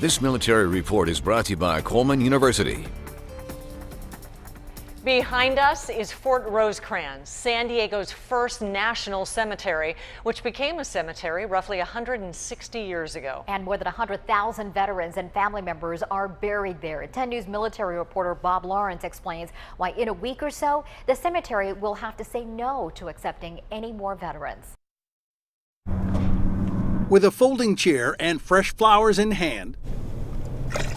This military report is brought to you by Coleman University. Behind us is Fort Rosecrans, San Diego's first national cemetery, which became a cemetery roughly 160 years ago. And more than 100,000 veterans and family members are buried there. 10 News military reporter Bob Lawrence explains why in a week or so, the cemetery will have to say no to accepting any more veterans. With a folding chair and fresh flowers in hand,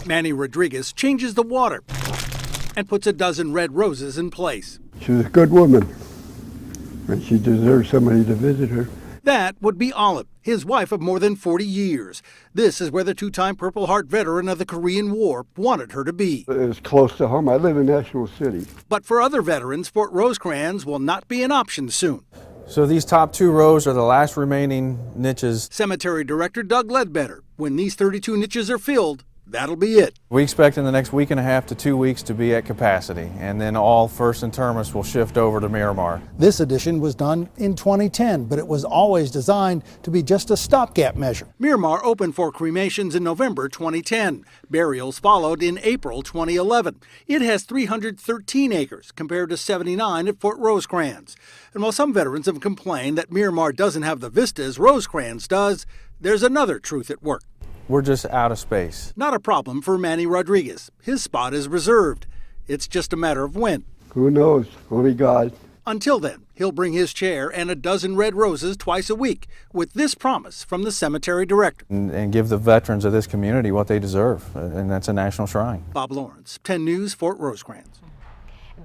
Manny Rodriguez changes the water and puts a dozen red roses in place. She's a good woman, and she deserves somebody to visit her. That would be Olive, his wife of more than 40 years. This is where the two-time Purple Heart veteran of the Korean War wanted her to be. It's close to home. I live in National City. But for other veterans, Fort Rosecrans will not be an option soon. So these top 2 rows are the last remaining niches. Cemetery Director Doug Ledbetter, when these 32 niches are filled, that'll be it. We expect in the next week and a half to 2 weeks to be at capacity, and then all first interments will shift over to Miramar. This addition was done in 2010, but it was always designed to be just a stopgap measure. Miramar opened for cremations in November 2010. Burials followed in April 2011. It has 313 acres compared to 79 at Fort Rosecrans. And while some veterans have complained that Miramar doesn't have the vistas Rosecrans does, there's another truth at work. We're just out of space. Not a problem for Manny Rodriguez. His spot is reserved. It's just a matter of when. Who knows? Only God. Until then, he'll bring his chair and a dozen red roses twice a week with this promise from the cemetery director. And give the veterans of this community what they deserve, and that's a national shrine. Bob Lawrence, 10 News, Fort Rosecrans.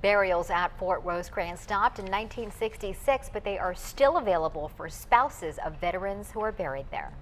Burials at Fort Rosecrans stopped in 1966, but they are still available for spouses of veterans who are buried there.